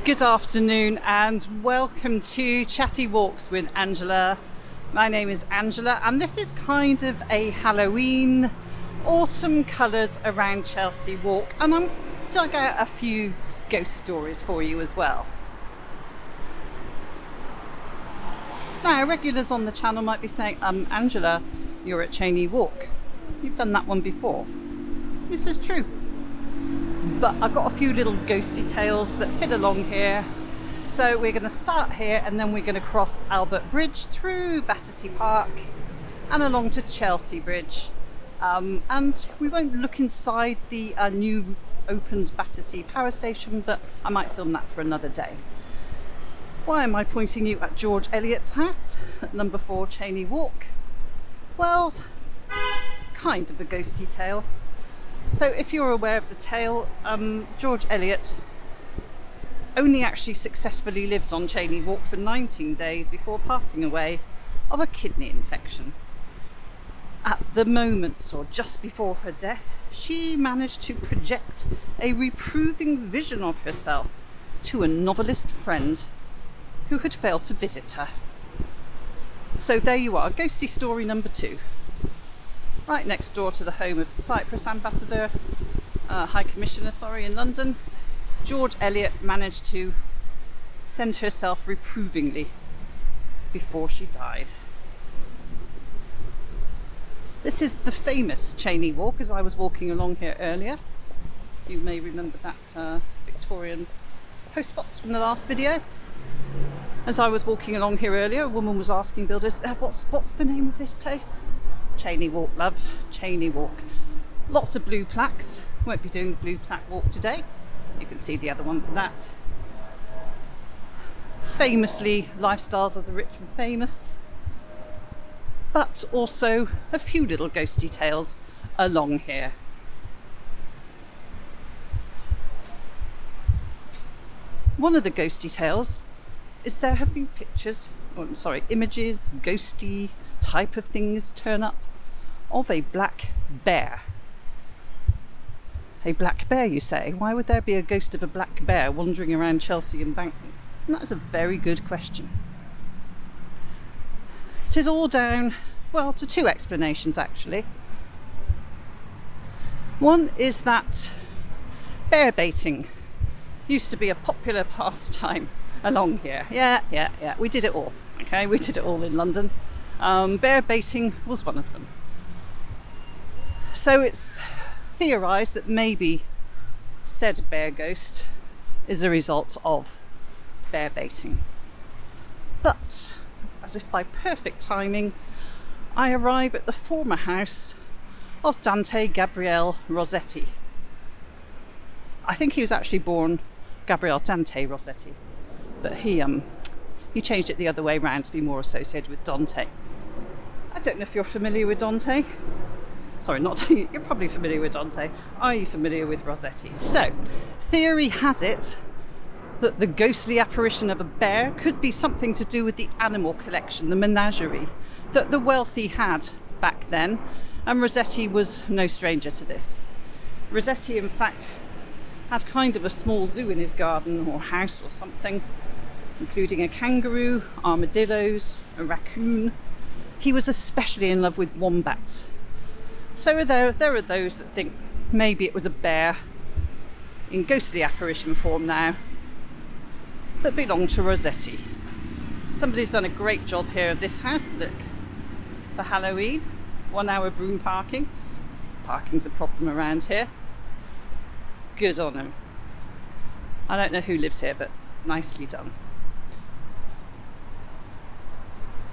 Good afternoon and welcome to Chatty Walks with Angela. My name is Angela and this is kind of a Halloween autumn colours around Chelsea walk, and I'm dug out a few ghost stories for you as well. Now, regulars on the channel might be saying, Angela, you're at Cheyne Walk. You've done that one before. This is true. But I've got a few little ghosty tales that fit along here. So we're going to start here and then we're going to cross Albert Bridge through Battersea Park and along to Chelsea Bridge. And we won't look inside the new opened Battersea power station, but I might film that for another day. Why am I pointing you at George Eliot's house at number 4 Cheyne Walk? Well, kind of a ghosty tale. So if you're aware of the tale, George Eliot only actually successfully lived on Cheyne Walk for 19 days before passing away of a kidney infection. At the moment, or just before her death, she managed to project a reproving vision of herself to a novelist friend who had failed to visit her. So there you are, ghosty story number 2. Right next door to the home of the Cyprus Ambassador, High Commissioner, in London, George Eliot managed to send herself reprovingly before she died. This is the famous Cheyne Walk, as I was walking along here earlier. You may remember that Victorian post box from the last video. As I was walking along here earlier, a woman was asking builders, what's the name of this place? Cheyne Walk, love, Cheyne Walk. Lots of blue plaques. Won't be doing the blue plaque walk today. You can see the other one for that. Famously, lifestyles of the rich and famous, but also a few little ghosty tales along here. One of the ghosty tales is there have been images, ghosty type of things turn up of a black bear. A black bear, you say? Why would there be a ghost of a black bear wandering around Chelsea Embankment? And that's a very good question. It is all down, to 2 explanations actually. One is that bear baiting used to be a popular pastime along here. Yeah. We did it all. Okay, we did it all in London. Bear baiting was one of them. So it's theorised that maybe said bear ghost is a result of bear baiting. But, as if by perfect timing, I arrive at the former house of Dante Gabriele Rossetti. I think he was actually born Gabriele Dante Rossetti, but he changed it the other way round to be more associated with Dante. I don't know if you're familiar with Dante. Sorry, not you're probably familiar with Dante. Are you familiar with Rossetti? So, theory has it that the ghostly apparition of a bear could be something to do with the animal collection, the menagerie, that the wealthy had back then, and Rossetti was no stranger to this. Rossetti, in fact, had kind of a small zoo in his garden or house or something, including a kangaroo, armadillos, a raccoon. He was especially in love with wombats. So there are those that think maybe it was a bear in ghostly apparition form now that belonged to Rossetti. Somebody's done a great job here of this house, look, for Halloween. 1 hour broom parking. Parking's a problem around here. Good on him. I don't know who lives here, but nicely done.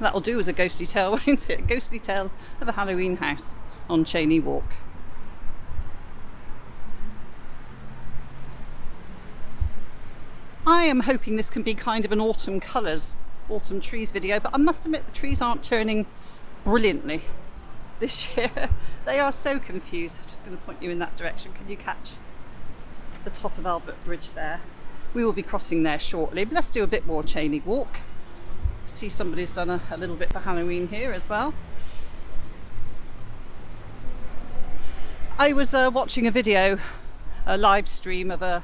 That'll do as a ghostly tale, won't it? A ghostly tale of a Halloween house on Cheyne Walk. I am hoping this can be kind of an autumn colours, autumn trees video, but I must admit the trees aren't turning brilliantly this year. They are so confused. I'm just going to point you in that direction. Can you catch the top of Albert Bridge there? We will be crossing there shortly, but let's do a bit more Cheyne Walk. See, somebody's done a little bit for Halloween here as well. I was watching a video, a live stream of a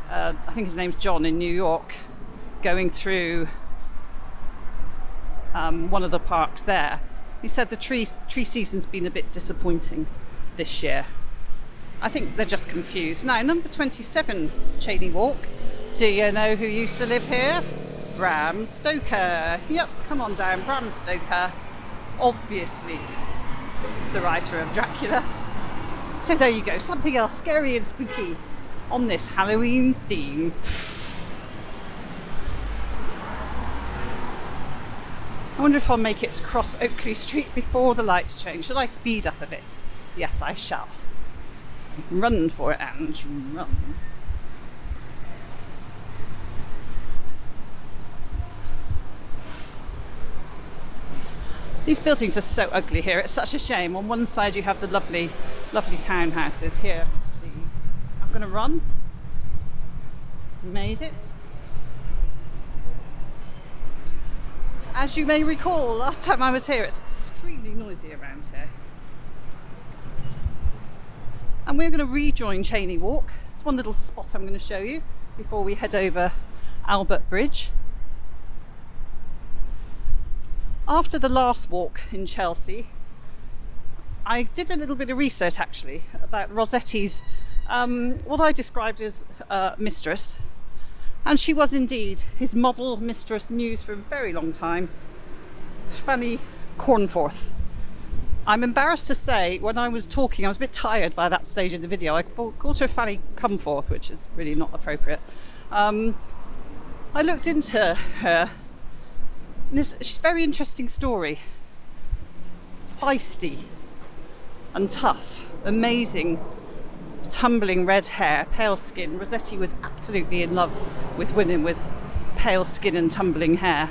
I think his name's John, in New York, going through one of the parks there. He said the tree season's been a bit disappointing this year. I think they're just confused. Now, number 27, Cheyne Walk. Do you know who used to live here? Bram Stoker. Yep, come on down, Bram Stoker. Obviously the writer of Dracula. So there you go, something else scary and spooky on this Halloween theme. I wonder if I'll make it to cross Oakley Street before the lights change. Shall I speed up a bit? Yes, I shall. Run for it and run. These buildings are so ugly here. It's such a shame. On one side you have the lovely, lovely townhouses. Here, these. I'm going to run. Made it. As you may recall, last time I was here, it's extremely noisy around here. And we're going to rejoin Cheyne Walk. It's one little spot I'm going to show you before we head over Albert Bridge. After the last walk in Chelsea, I did a little bit of research actually about Rossetti's, what I described as mistress. And she was indeed his model, mistress, muse for a very long time, Fanny Cornforth. I'm embarrassed to say, when I was talking, I was a bit tired by that stage of the video. I called her Fanny Cumforth, which is really not appropriate. I looked into her, and she's a very interesting story. Feisty and tough, amazing, tumbling red hair, pale skin. Rossetti was absolutely in love with women with pale skin and tumbling hair.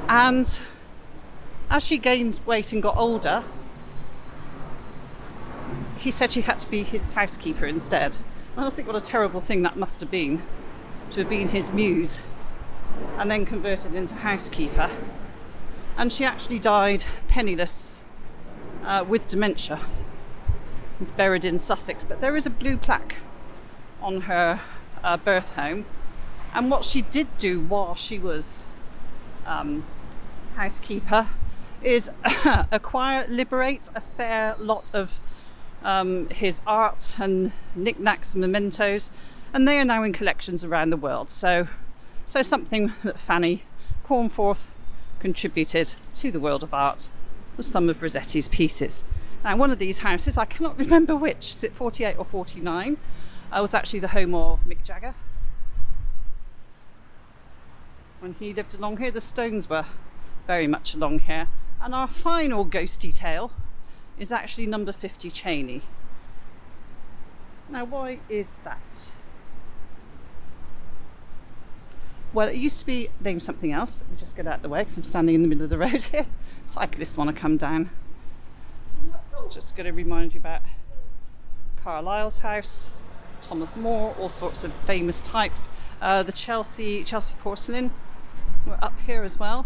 And as she gained weight and got older, he said she had to be his housekeeper instead. I always think what a terrible thing that must have been, to have been his muse and then converted into housekeeper. And she actually died penniless with dementia. He's buried in Sussex, but there is a blue plaque on her birth home. And what she did do while she was housekeeper is acquire, liberate a fair lot of his art and knickknacks and mementos, and they are now in collections around the world. So something that Fanny Cornforth contributed to the world of art was some of Rossetti's pieces. Now, one of these houses, I cannot remember which, is it 48 or 49, was actually the home of Mick Jagger. When he lived along here, the Stones were very much along here. And our final ghosty tale is actually number 50 Cheyne. Now, why is that? Well, it used to be named something else. Let me just get out of the way because I'm standing in the middle of the road here. Cyclists want to come down. Just going to remind you about Carlyle's house, Thomas More, all sorts of famous types. The Chelsea porcelain were up here as well.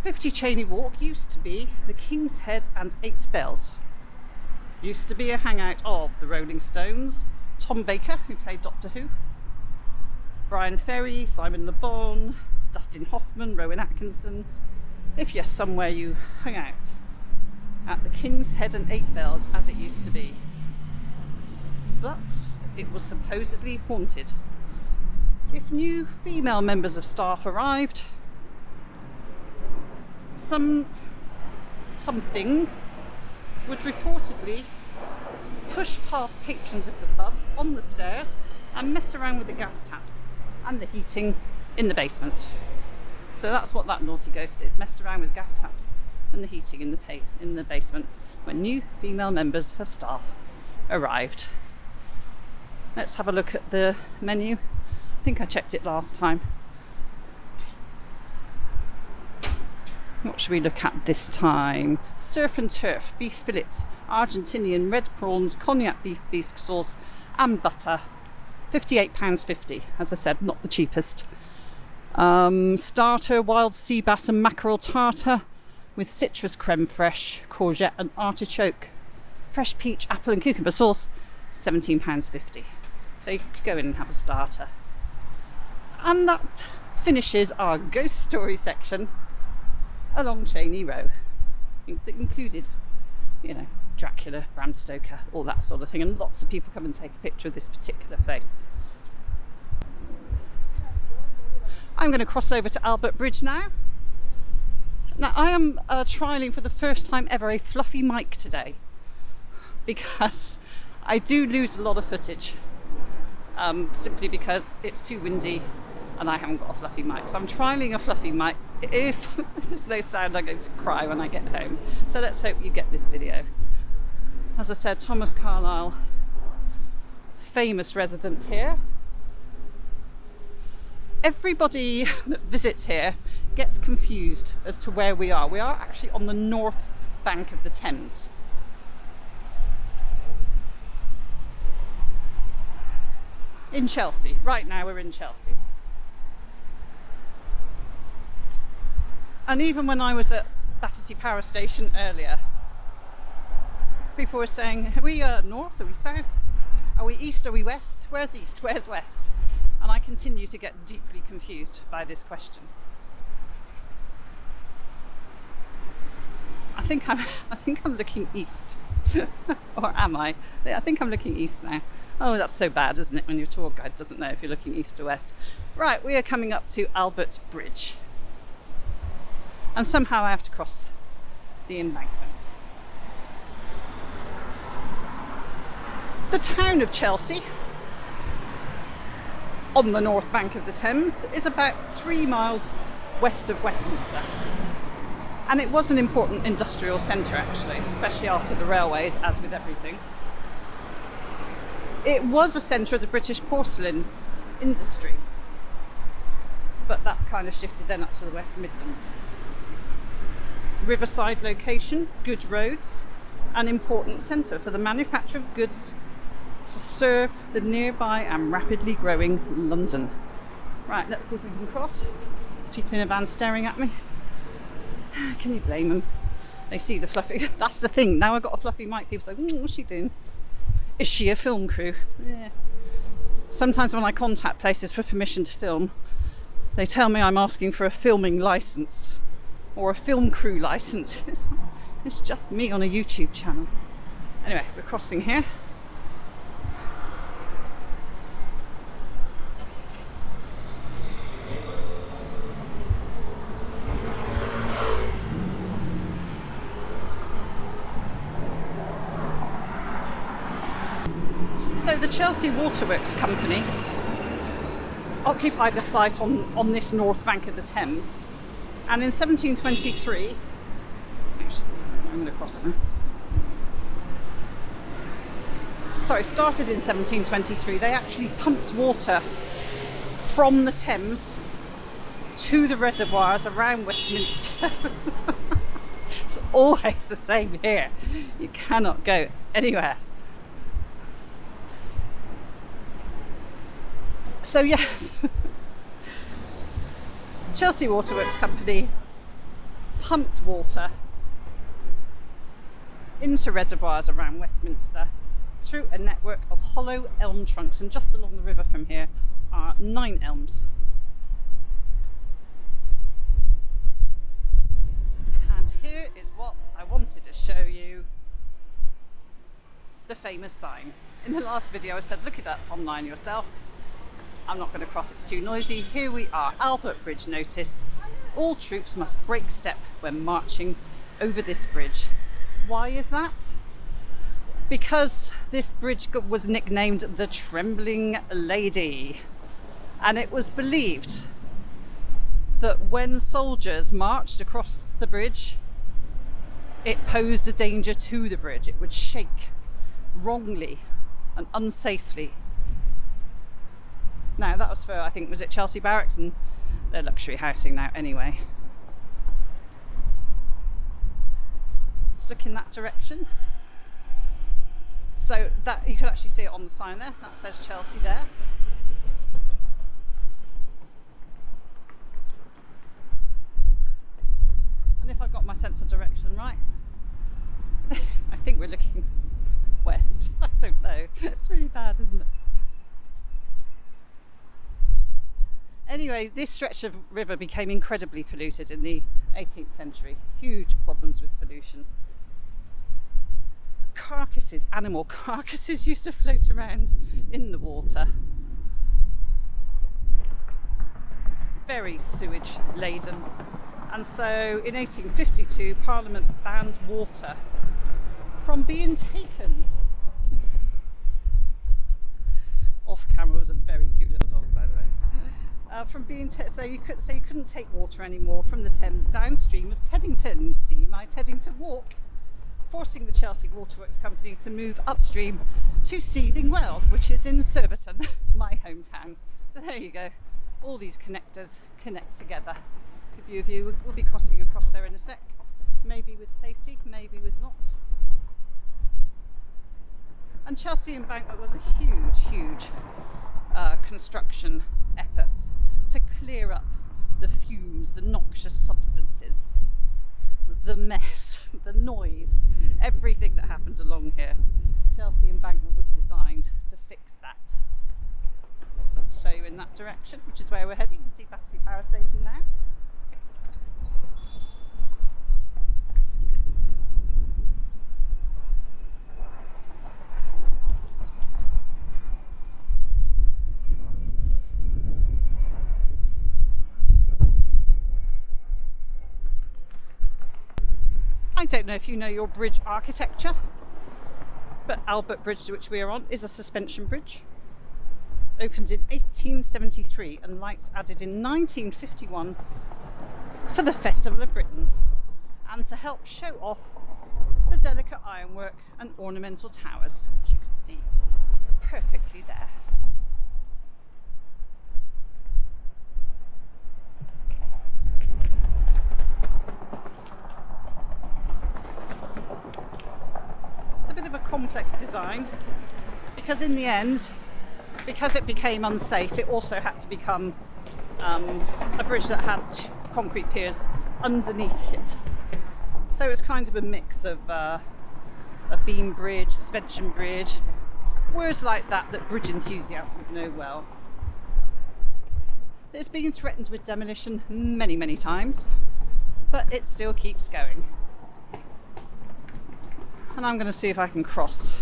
50 Cheyne Walk used to be the King's Head and 8 Bells. Used to be a hangout of the Rolling Stones, Tom Baker, who played Doctor Who, Brian Ferry, Simon Le Bon, Dustin Hoffman, Rowan Atkinson. If you're somewhere, you hung out at the King's Head and 8 Bells as it used to be. But it was supposedly haunted. If new female members of staff arrived, something would reportedly push past patrons of the pub on the stairs and mess around with the gas taps and the heating in the basement. So that's what that naughty ghost did, messed around with gas taps and the heating in the basement when new female members of staff arrived. Let's have a look at the menu. I think I checked it last time. What should we look at this time? Surf and turf, beef fillet, Argentinian red prawns, cognac beef bisque sauce and butter. £58.50, as I said, not the cheapest. Starter, wild sea bass and mackerel tartar with citrus creme fraiche, courgette and artichoke. fresh peach, apple and cucumber sauce, £17.50. So you could go in and have a starter. And that finishes our ghost story section along Cheyne Row. That included, you know, Dracula, Bram Stoker, all that sort of thing, and lots of people come and take a picture of this particular place. I'm going to cross over to Albert Bridge now. Now I am trialling for the first time ever a fluffy mic today, because I do lose a lot of footage simply because it's too windy and I haven't got a fluffy mic. So I'm trialling a fluffy mic. If there's no sound, I'm going to cry when I get home. So let's hope you get this video. As I said, Thomas Carlyle, famous resident here. Everybody that visits here gets confused as to where we are. We are actually on the north bank of the Thames. In Chelsea. Right now we're in Chelsea. And even when I was at Battersea Power Station earlier, people were saying, are we north, are we south, are we east, are we west, where's east, where's west? And I continue to get deeply confused by this question. I think I'm looking east. Or am I? I think I'm looking east now. Oh, that's so bad, isn't it, when your tour guide doesn't know if you're looking east or west. Right, we are coming up to Albert Bridge. And somehow I have to cross the embankment. The town of Chelsea, on the north bank of the Thames, is about 3 miles west of Westminster. And it was an important industrial centre actually, especially after the railways, as with everything. It was a centre of the British porcelain industry, but that kind of shifted then up to the West Midlands. Riverside location, good roads, an important centre for the manufacture of goods to serve the nearby and rapidly growing London. Right, let's see if we can cross. There's people in a van staring at me. Can you blame them? They see the fluffy, that's the thing, now I've got a fluffy mic, people say, what's she doing? Is she a film crew? Yeah. Sometimes when I contact places for permission to film, they tell me I'm asking for a filming licence or a film crew licence. It's just me on a YouTube channel. Anyway, we're crossing here. So the Chelsea Waterworks Company occupied a site on this north bank of the Thames, and in 1723, actually, I'm going to cross now. Sorry, started in 1723. They actually pumped water from the Thames to the reservoirs around Westminster. It's always the same here. You cannot go anywhere. So yes, Chelsea Waterworks Company pumped water into reservoirs around Westminster through a network of hollow elm trunks, and just along the river from here are 9 elms. And here is what I wanted to show you, the famous sign. In the last video I said look it up online yourself. I'm not going to cross, it's too noisy. Here we are, Albert Bridge notice. All troops must break step when marching over this bridge. Why is that? Because this bridge was nicknamed the Trembling Lady. And it was believed that when soldiers marched across the bridge, it posed a danger to the bridge. It would shake wrongly and unsafely. Now that was for, I think, was it Chelsea Barracks, and their luxury housing now anyway. Let's look in that direction. So that, you can actually see it on the sign there, that says Chelsea there. And if I've got my sense of direction right, I think we're looking west. I don't know. It's really bad, isn't it? Anyway, this stretch of river became incredibly polluted in the 18th century. Huge problems with pollution. Carcasses, animal carcasses used to float around in the water. Very sewage laden. And so in 1852, Parliament banned water from being taken. Off camera was a very cute little dog, by the way. So you couldn't take water anymore from the Thames downstream of Teddington. See my Teddington Walk, forcing the Chelsea Waterworks Company to move upstream to Seething Wells, which is in Surbiton, my hometown. So there you go. All these connectors connect together. A few of you will be crossing across there in a sec, maybe with safety, maybe with not. And Chelsea Embankment was a huge construction effort to clear up the fumes, the noxious substances, the mess, the noise, everything that happened along here. Chelsea Embankment was designed to fix that. I'll show you in that direction, which is where we're heading. You can see Battersea Power Station now. I don't know if you know your bridge architecture, but Albert Bridge, which we are on, is a suspension bridge. Opened in 1873 and lights added in 1951 for the Festival of Britain, and to help show off the delicate ironwork and ornamental towers, which you can see perfectly there. It's a bit of a complex design because in the end, because it became unsafe, it also had to become a bridge that had concrete piers underneath it. So it's kind of a mix of a beam bridge, suspension bridge, words like that bridge enthusiasts would know well. It's been threatened with demolition many times, but it still keeps going. And I'm going to see if I can cross.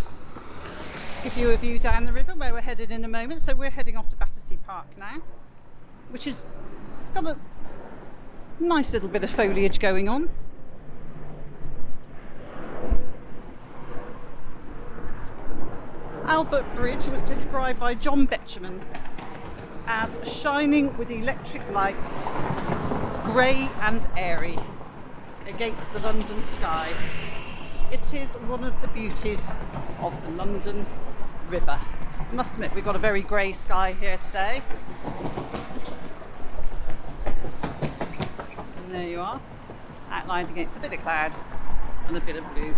Give you a view down the river where we're headed in a moment. So we're heading off to Battersea Park now, it's got a nice little bit of foliage going on. Albert Bridge was described by John Betjeman as shining with electric lights, grey and airy, against the London sky. It is one of the beauties of the London River. I must admit, we've got a very grey sky here today. And there you are, outlined against a bit of cloud and a bit of blue.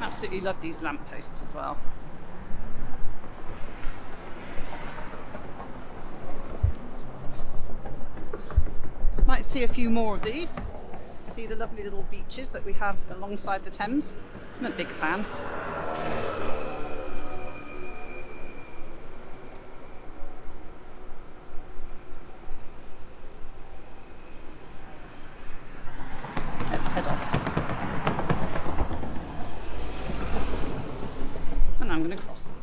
Absolutely love these lampposts as well. Might see a few more of these. See the lovely little beaches that we have alongside the Thames. I'm a big fan. Let's head off. And I'm going to cross.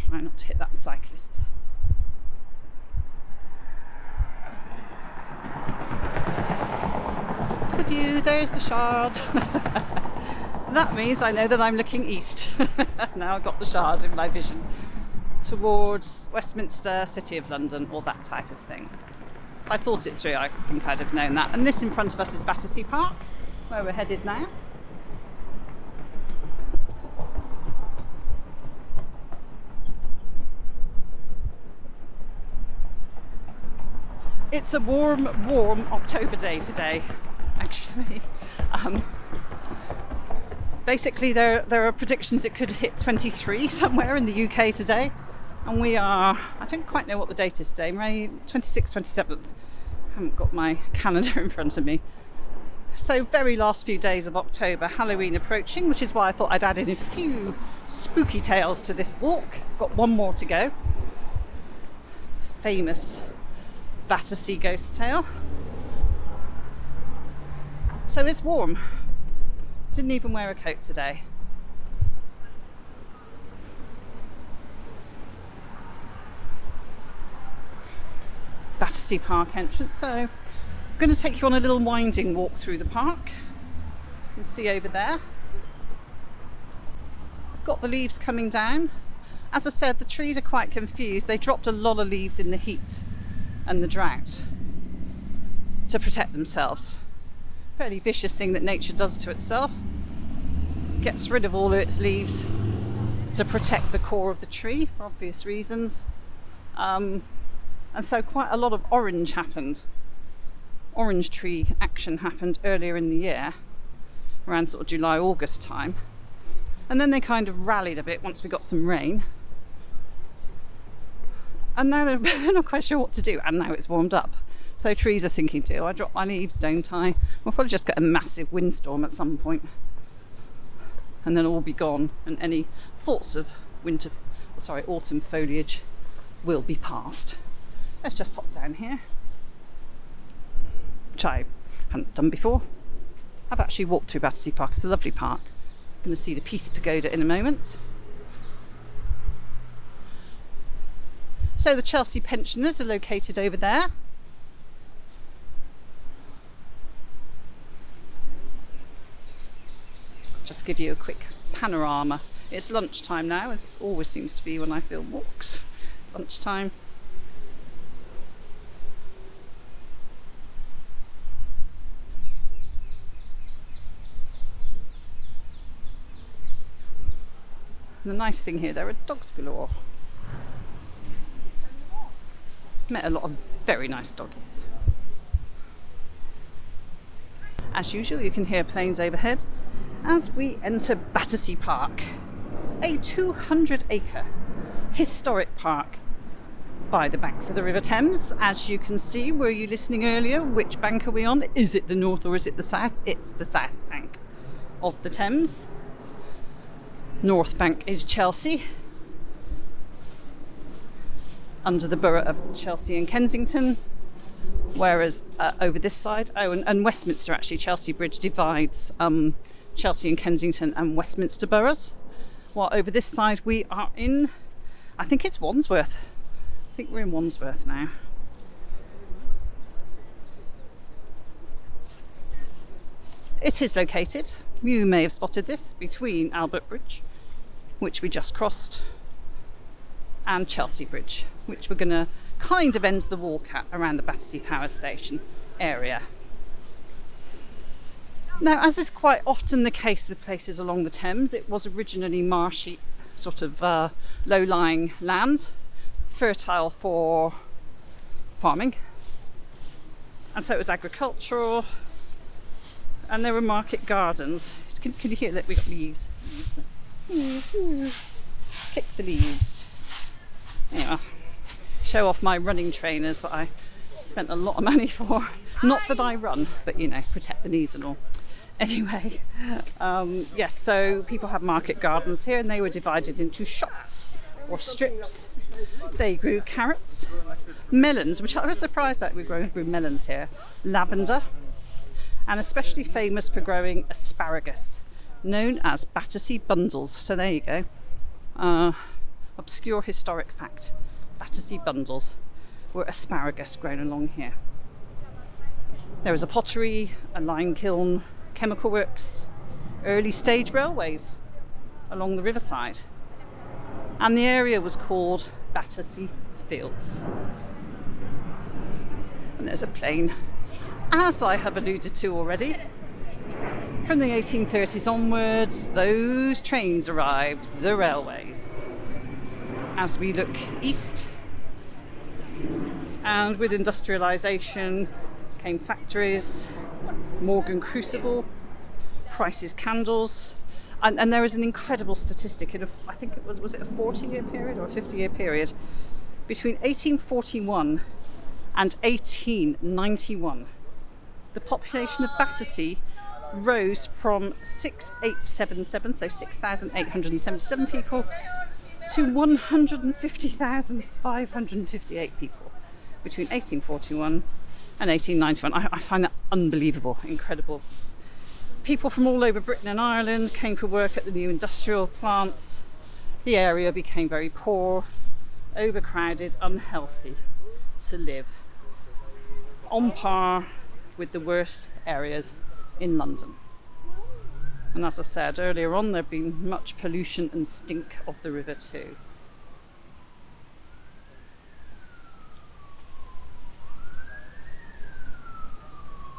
Try not to hit that cyclist. The view, there's the Shard. That means I know that I'm looking east. Now I've got the Shard in my vision. Towards Westminster, City of London, or that type of thing. If I thought it through, I think I'd have known that. And this in front of us is Battersea Park, where we're headed now. It's a warm October day today, actually. Basically, there are predictions it could hit 23 somewhere in the UK today. And we are, I don't quite know what the date is today, maybe 26th, 27th. I haven't got my calendar in front of me. So very last few days of October, Halloween approaching, which is why I thought I'd add in a few spooky tales to this walk. Got one more to go. Famous Battersea ghost tale. So it's warm. Didn't even wear a coat today. Battersea Park entrance. So I'm going to take you on a little winding walk through the park. You can see over there. Got the leaves coming down. As I said, the trees are quite confused. They dropped a lot of leaves in the heat and the drought to protect themselves. Fairly vicious thing that nature does to itself. Gets rid of all of its leaves to protect the core of the tree for obvious reasons. And so quite a lot of orange happened. Orange tree action happened earlier in the year, around sort of July, August time. And then they kind of rallied a bit once we got some rain. And now they're not quite sure what to do, and now it's warmed up. So trees are thinking, do I drop my leaves, don't I? We'll probably just get a massive windstorm at some point. And then it'll all be gone, and any thoughts of autumn foliage will be past. Let's just pop down here, which I hadn't done before. I've actually walked through Battersea Park. It's a lovely park. I'm going to see the Peace Pagoda in a moment. So the Chelsea pensioners are located over there. Just give you a quick panorama. It's lunchtime now, as it always seems to be when I film walks. It's lunchtime. And the nice thing here, there are dogs galore. Met a lot of very nice doggies. As usual, you can hear planes overhead as we enter Battersea Park, a 200-acre historic park by the banks of the River Thames. As you can see, were you listening earlier? Which bank are we on? Is it the north or is it the south? It's the south bank of the Thames. North bank is Chelsea, under the borough of Chelsea and Kensington, whereas over this side, and Westminster actually, Chelsea Bridge divides Chelsea and Kensington and Westminster boroughs, while over this side we are in, I think it's Wandsworth. I think we're in Wandsworth now. It is located, you may have spotted this, between Albert Bridge, which we just crossed, and Chelsea Bridge, which we're going to kind of end the walk at around the Battersea Power Station area. Now, as is quite often the case with places along the Thames, it was originally marshy, sort of low-lying land, fertile for farming, and so it was agricultural, and there were market gardens. Can you hear that? We got leaves. Kick the leaves. Anyway, show off my running trainers that I spent a lot of money for. Not that I run, but you know, protect the knees and all. Anyway, yes, so people have market gardens here, and they were divided into shots or strips. They grew carrots, melons, which I was surprised that we grew melons here, lavender, and especially famous for growing asparagus, known as Battersea bundles. So there you go. Obscure historic fact. Battersea bundles were asparagus grown along here. There was a pottery, a lime kiln, chemical works, early stage railways along the Riverside. And the area was called Battersea Fields. And there's a plane. As I have alluded to already, from the 1830s onwards, those trains arrived, the railways. As we look east, and with industrialisation came factories, Morgan Crucible, Price's Candles, and there is an incredible statistic in I think it was it a 40-year period or a 50-year period, between 1841 and 1891, the population of Battersea rose from 6,877, so 6,877 people, to 150,558 people between 1841 and 1891. I find that unbelievable, incredible. People from all over Britain and Ireland came for work at the new industrial plants. The area became very poor, overcrowded, unhealthy to live, on par with the worst areas in London. And as I said earlier on, there'd been much pollution and stink of the river too.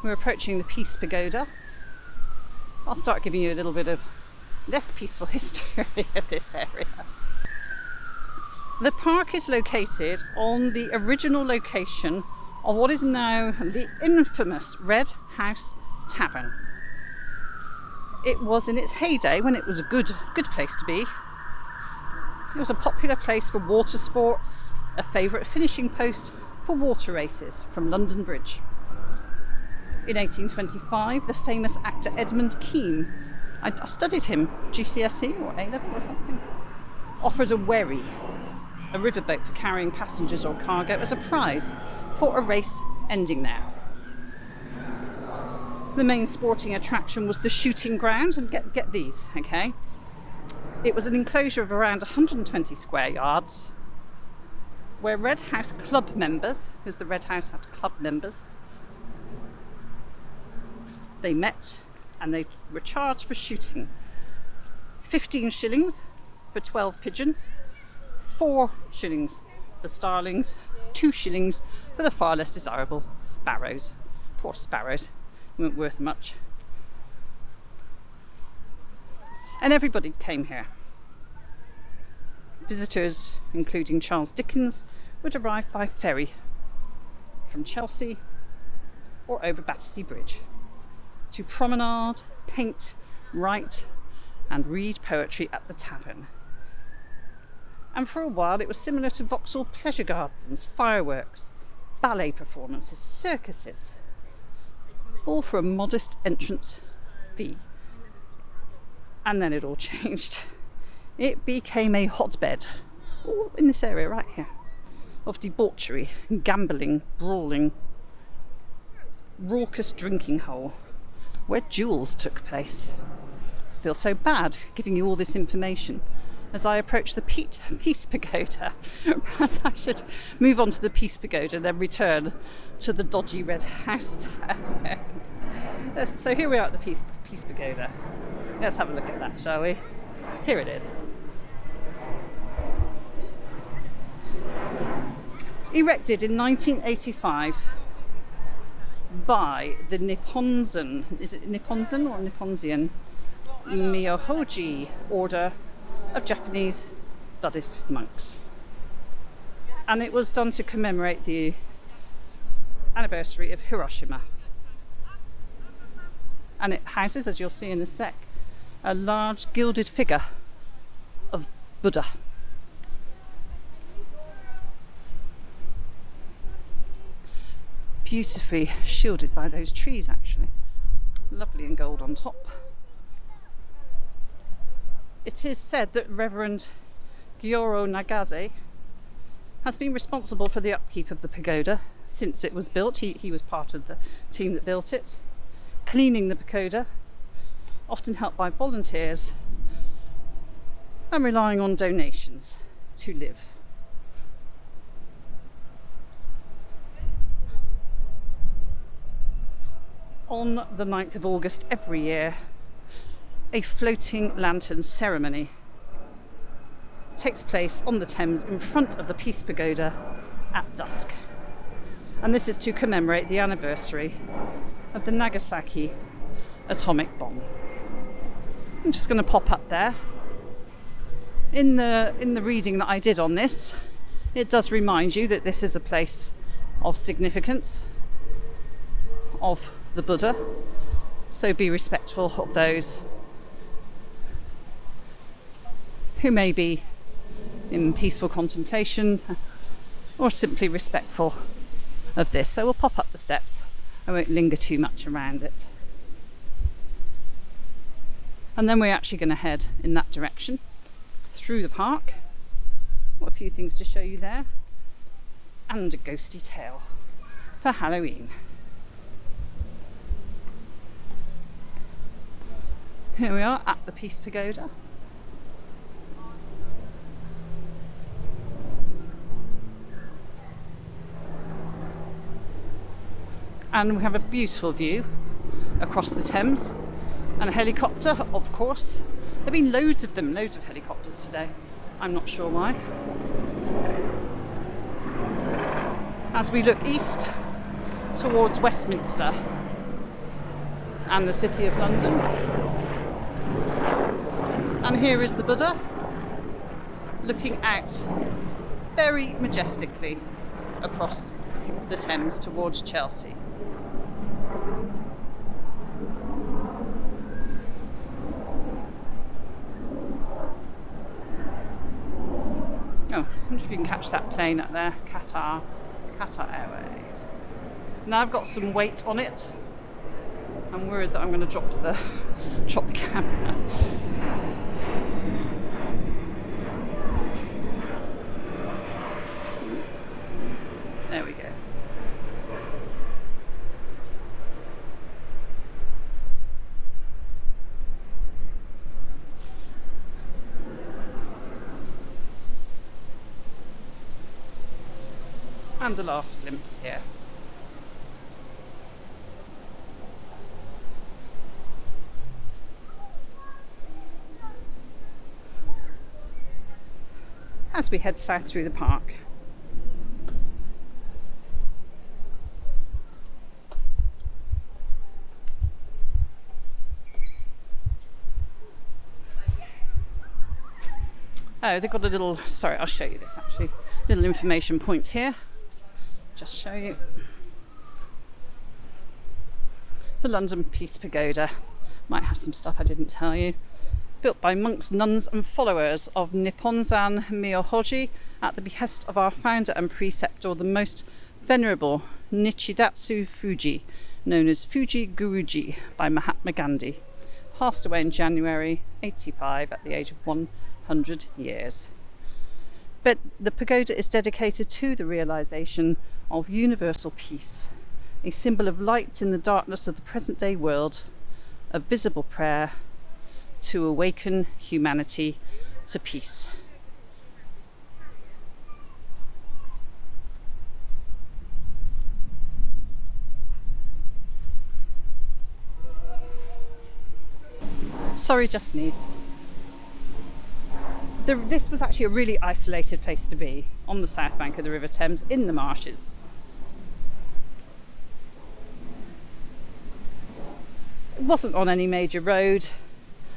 We're approaching the Peace Pagoda. I'll start giving you a little bit of less peaceful history of this area. The park is located on the original location of what is now the infamous Red House Tavern. It was in its heyday, when it was a good place to be. It was a popular place for water sports, a favourite finishing post for water races from London Bridge. In 1825, the famous actor Edmund Kean, I studied him, GCSE or A-level or something, offered a wherry, a riverboat for carrying passengers or cargo, as a prize for a race ending there. The main sporting attraction was the shooting ground, and get these, okay? It was an enclosure of around 120 square yards where Red House club members, because the Red House had club members, they met and they were charged for shooting. 15 shillings for 12 pigeons, 4 shillings for starlings, 2 shillings for the far less desirable sparrows. Poor sparrows, weren't worth much. And everybody came here. Visitors, including Charles Dickens, would arrive by ferry from Chelsea or over Battersea Bridge to promenade, paint, write and read poetry at the tavern. And for a while it was similar to Vauxhall pleasure gardens, fireworks, ballet performances, circuses, all for a modest entrance fee. And then it all changed. It became a hotbed, all in this area right here, of debauchery, gambling, brawling, raucous drinking hole, where duels took place. I feel so bad giving you all this information as I approach the Peace Pagoda. Perhaps I should move on to the Peace Pagoda, then return to the dodgy Red House Tavern. So here we are at the Peace Pagoda. Let's have a look at that, shall we? Here it is. Erected in 1985 by the Nipponzan, is it Nipponzan or Nipponzian? Myohoji order of Japanese Buddhist monks. And it was done to commemorate the anniversary of Hiroshima. And it houses, as you'll see in a sec, a large gilded figure of Buddha. Beautifully shielded by those trees, actually. Lovely and gold on top. It is said that Reverend Gyoro Nagase has been responsible for the upkeep of the pagoda since it was built. He was part of the team that built it, cleaning the pagoda, often helped by volunteers, and relying on donations to live. On the 9th of August every year, a floating lantern ceremony takes place on the Thames in front of the Peace Pagoda at dusk. And this is to commemorate the anniversary of the Nagasaki atomic bomb. I'm just going to pop up there. In the reading that I did on this, it does remind you that this is a place of significance, of the Buddha, so be respectful of those who may be in peaceful contemplation or simply respectful of this. So we'll pop up the steps I won't linger too much around it. And then we're actually going to head in that direction through the park. Got a few things to show you there, and a ghosty tale for Halloween. Here we are at the Peace Pagoda. And we have a beautiful view across the Thames, and a helicopter, of course. There have been loads of them, loads of helicopters today. I'm not sure why. As we look east towards Westminster and the City of London. And here is the Buddha looking out very majestically across the Thames towards Chelsea. Oh, I wonder if you can catch that plane up there. Qatar Airways. Now I've got some weight on it. I'm worried that I'm going to drop the camera. There we go. And the last glimpse here. As we head south through the park. Oh, they've got a little, sorry, I'll show you this actually, little information point here. Just show you. The London Peace Pagoda. Might have some stuff I didn't tell you. Built by monks, nuns and followers of Nipponzan Myohoji at the behest of our founder and preceptor, the most venerable Nichidatsu Fuji, known as Fuji Guruji by Mahatma Gandhi. Passed away in January 85 at the age of 100 years. But the pagoda is dedicated to the realization of universal peace, a symbol of light in the darkness of the present day world, a visible prayer to awaken humanity to peace. Sorry, just sneezed. This was actually a really isolated place to be, on the south bank of the River Thames, in the marshes. It wasn't on any major road,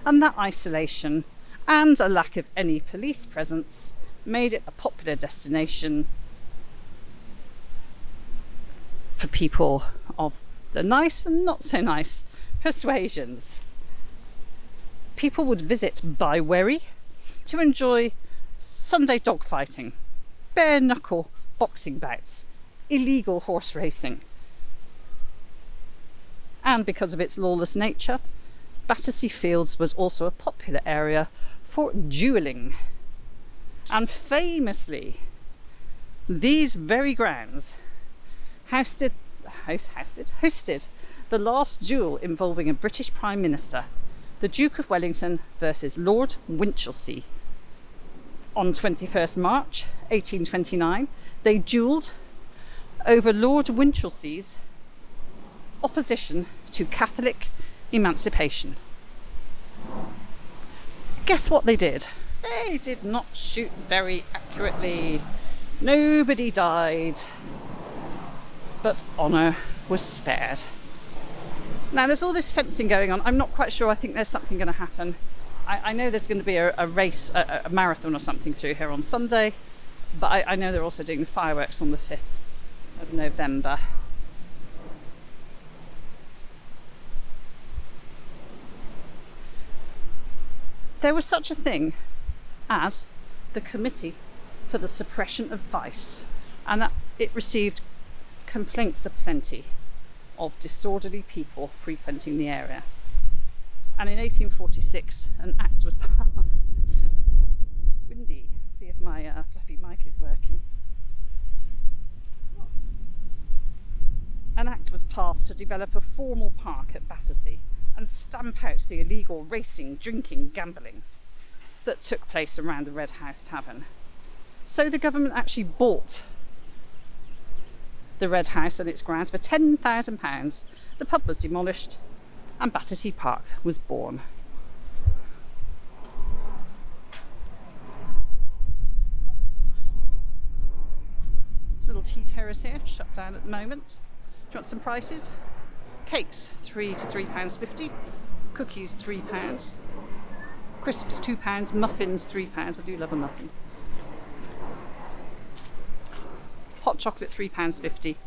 and that isolation and a lack of any police presence made it a popular destination for people of the nice and not so nice persuasions. People would visit by wherry to enjoy Sunday dogfighting, bare knuckle boxing bouts, illegal horse racing. And because of its lawless nature, Battersea Fields was also a popular area for duelling. And famously, these very grounds hosted the last duel involving a British Prime Minister, the Duke of Wellington versus Lord Winchelsea. On 21st March 1829, they duelled over Lord Winchelsea's opposition to Catholic emancipation. Guess what they did? They did not shoot very accurately. Nobody died, but honour was spared. Now there's all this fencing going on. I'm not quite sure. I think there's something going to happen. I know there's going to be a race, a marathon or something through here on Sunday, but I know they're also doing the fireworks on the 5th of November. There was such a thing as the Committee for the Suppression of Vice, and it received complaints aplenty of disorderly people frequenting the area. And in 1846, an act was passed. Windy. See if my fluffy mic is working. An act was passed to develop a formal park at Battersea and stamp out the illegal racing, drinking, gambling that took place around the Red House Tavern. So the government actually bought the Red House and its grounds for £10,000. The pub was demolished and Battersea Park was born. This little tea terrace here, shut down at the moment. Do you want some prices? Cakes, £3 to £3.50. Cookies, £3. Crisps, £2. Muffins, £3. I do love a muffin. Hot chocolate, £3.50.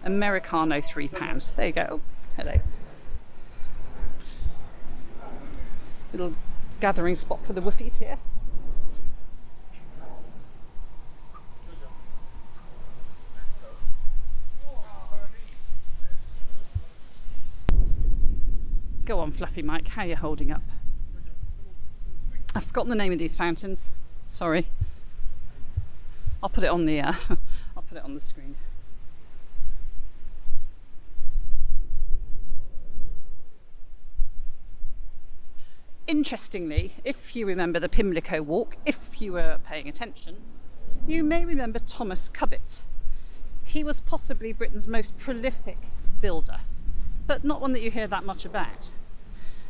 Americano, £3. There you go. Oh, hello. Little gathering spot for the woofies here. Go on, Fluffy Mike, how are you holding up? I've forgotten the name of these fountains. Sorry. I'll put it on the I'll put it on the screen. Interestingly, if you remember the Pimlico Walk, if you were paying attention, you may remember Thomas Cubbett. He was possibly Britain's most prolific builder, but not one that you hear that much about.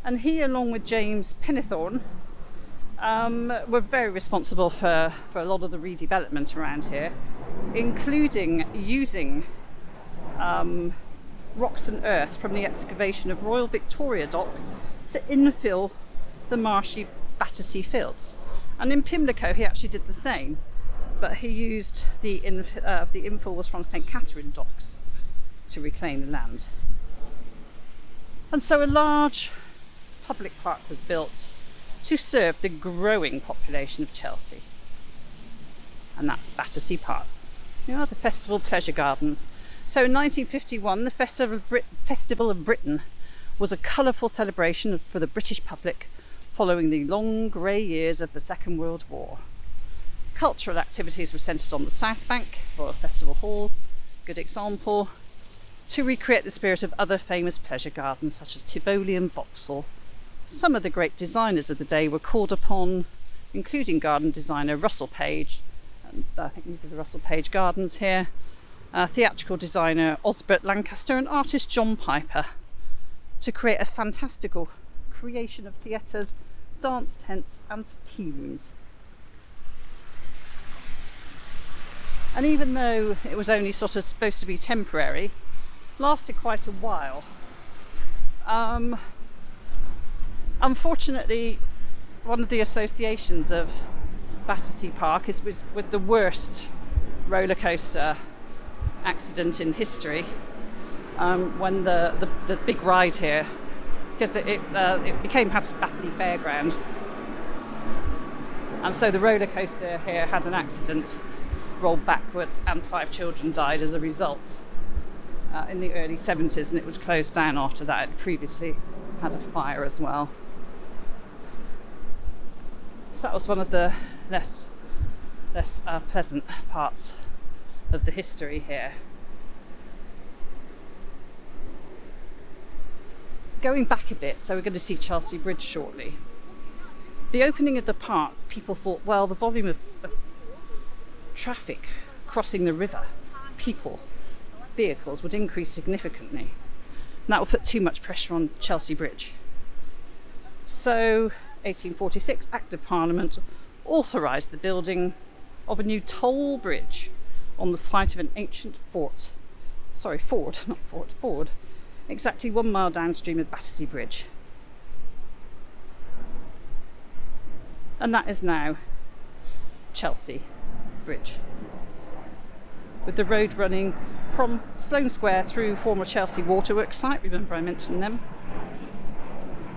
And he, along with James Pennethorne, were very responsible for a lot of the redevelopment around here, including using rocks and earth from the excavation of Royal Victoria Dock to infill the marshy Battersea fields. And in Pimlico he actually did the same, but he used the infill was from St Catherine Docks to reclaim the land. And so a large public park was built to serve the growing population of Chelsea. And that's Battersea Park. You know, the Festival Pleasure Gardens. So in 1951, the Festival of Britain was a colourful celebration for the British public following the long grey years of the Second World War. Cultural activities were centred on the South Bank, Royal Festival Hall, good example, to recreate the spirit of other famous pleasure gardens such as Tivoli and Vauxhall. Some of the great designers of the day were called upon, including garden designer Russel Page, and I think these are the Russell Page Gardens here, theatrical designer Osbert Lancaster and artist John Piper, to create a fantastical creation of theatres, dance tents and tea rooms. And even though it was only sort of supposed to be temporary, lasted quite a while. Unfortunately, one of the associations of Battersea Park is with the worst roller coaster accident in history, when the big ride here, because it became Battersea Fairground, and so the roller coaster here had an accident, rolled backwards, and 5 children died as a result in the early 70s, and it was closed down after that. It previously had a fire as well. So that was one of the less pleasant parts of the history here. Going back a bit, so we're going to see Chelsea Bridge shortly. The opening of the park, people thought, well, the volume of traffic crossing the river, people, vehicles, would increase significantly. And that would put too much pressure on Chelsea Bridge. So, 1846, Act of Parliament authorised the building of a new toll bridge on the site of an ancient ford, exactly 1 mile downstream of Battersea Bridge. And that is now Chelsea Bridge, with the road running from Sloane Square through former Chelsea Waterworks site. Remember I mentioned them?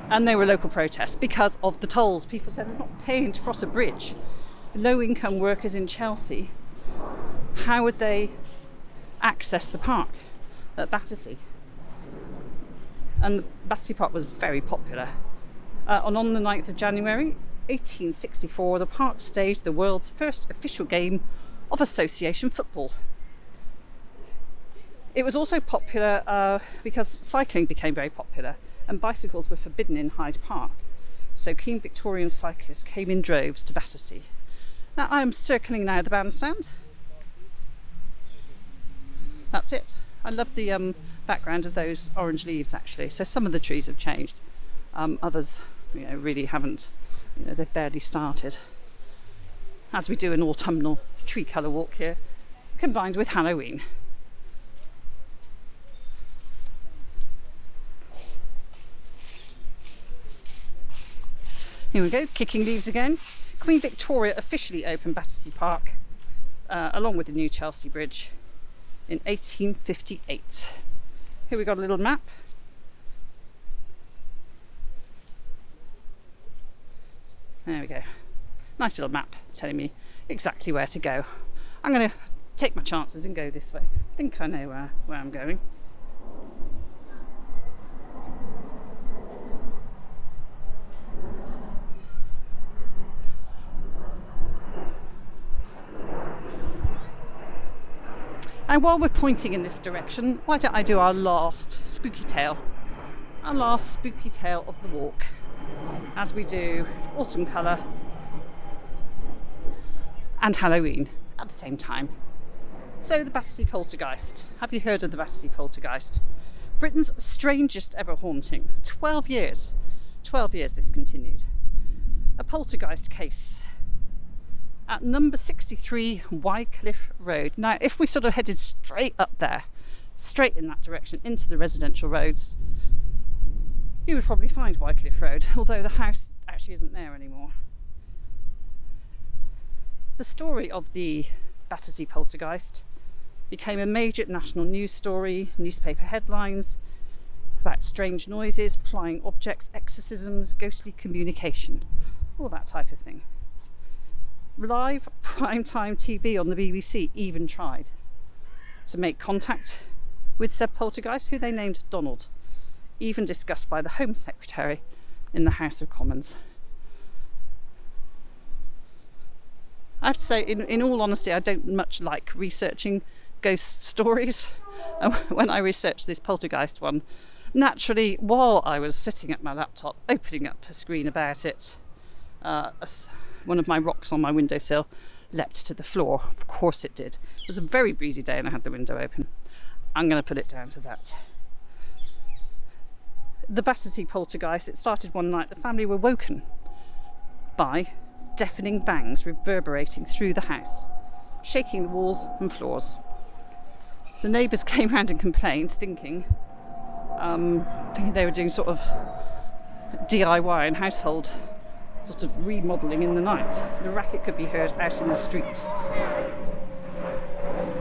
And they were local protests because of the tolls. People said they're not paying to cross a bridge. Low-income workers in Chelsea, how would they access the park at Battersea? and Battersea Park was very popular. And on the 9th of January 1864, the park staged the world's first official game of association football. It was also popular because cycling became very popular and bicycles were forbidden in Hyde Park. So keen Victorian cyclists came in droves to Battersea. Now I am circling now the bandstand. That's it. I love the background of those orange leaves actually. So some of the trees have changed. Others, really haven't. They've barely started. As we do an autumnal tree colour walk here, combined with Halloween. Here we go, kicking leaves again. Queen Victoria officially opened Battersea Park, along with the new Chelsea Bridge, in 1858. Here we got a little map. There we go. Nice little map telling me exactly where to go. I'm going to take my chances and go this way. I think I know where I'm going. And while we're pointing in this direction, why don't I do our last spooky tale? Our last spooky tale of the walk, as we do autumn colour and Halloween at the same time. So the Battersea Poltergeist. Have you heard of the Battersea Poltergeist? Britain's strangest ever haunting. 12 years. 12 years this continued. A poltergeist case at number 63 Wycliffe Road. Now, if we sort of headed straight up there, straight in that direction into the residential roads, you would probably find Wycliffe Road, although the house actually isn't there anymore. The story of the Battersea Poltergeist became a major national news story, newspaper headlines about strange noises, flying objects, exorcisms, ghostly communication, all that type of thing. Live primetime TV on the BBC even tried to make contact with said poltergeist, who they named Donald, even discussed by the Home Secretary in the House of Commons. I have to say, in all honesty, I don't much like researching ghost stories. When I researched this poltergeist one, naturally, while I was sitting at my laptop, opening up a screen about it, one of my rocks on my windowsill leapt to the floor. Of course it did. It was a very breezy day and I had the window open. I'm going to put it down to that. The Battersea Poltergeist, it started one night. The family were woken by deafening bangs reverberating through the house, shaking the walls and floors. The neighbours came round and complained, thinking they were doing sort of DIY and household sort of remodelling in the night. The racket could be heard out in the street.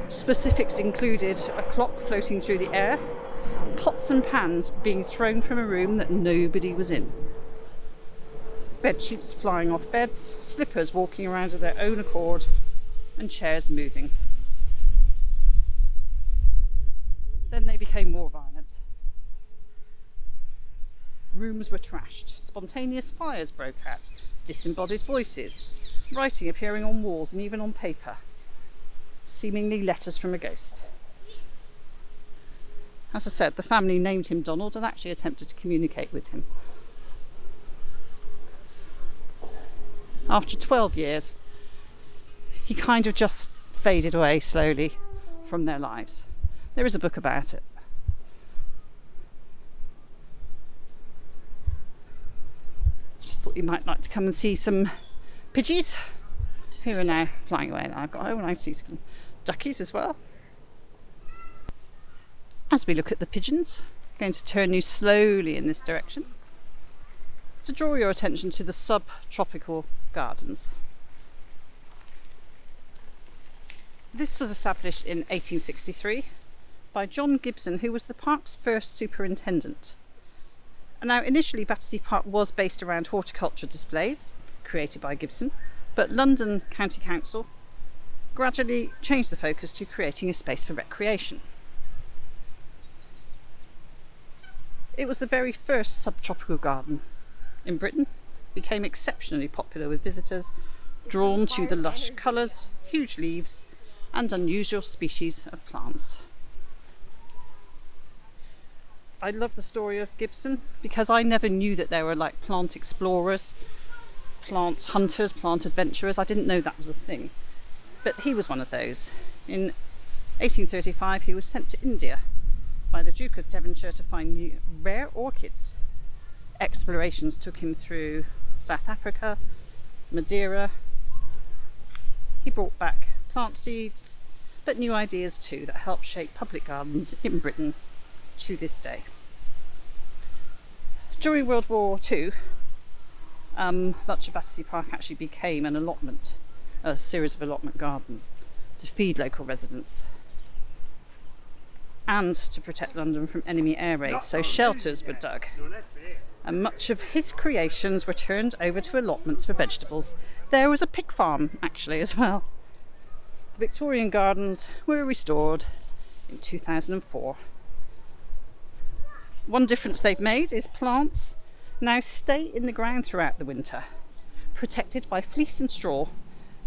Specifics included a clock floating through the air, pots and pans being thrown from a room that nobody was in, bed sheets flying off beds, slippers walking around of their own accord, and chairs moving. Then they became more violent. Rooms were trashed, spontaneous fires broke out, disembodied voices, writing appearing on walls and even on paper, seemingly letters from a ghost. As I said, the family named him Donald and actually attempted to communicate with him. After 12 years, he kind of just faded away slowly from their lives. There is a book about it. Just thought you might like to come and see some pidgeys who are now flying away. I've got I see some duckies as well. As we look at the pigeons, I'm going to turn you slowly in this direction to draw your attention to the Subtropical Gardens. This was established in 1863 by John Gibson, who was the park's first superintendent. And now, initially, Battersea Park was based around horticulture displays created by Gibson, but London County Council gradually changed the focus to creating a space for recreation. It was the very first subtropical garden in Britain, became exceptionally popular with visitors drawn to the lush colours, huge leaves and unusual species of plants. I love the story of Gibson because I never knew that there were like plant explorers, plant hunters, plant adventurers. I didn't know that was a thing. But he was one of those. In 1835 he was sent to India by the Duke of Devonshire to find new, rare orchids. Explorations took him through South Africa, Madeira. He brought back plant seeds, but new ideas too that helped shape public gardens in Britain to this day. During World War II, much of Battersea Park actually became an allotment, a series of allotment gardens to feed local residents and to protect London from enemy air raids, so shelters were dug. And much of his creations were turned over to allotments for vegetables. There was a pig farm actually as well. The Victorian gardens were restored in 2004. One difference they've made is plants now stay in the ground throughout the winter, protected by fleece and straw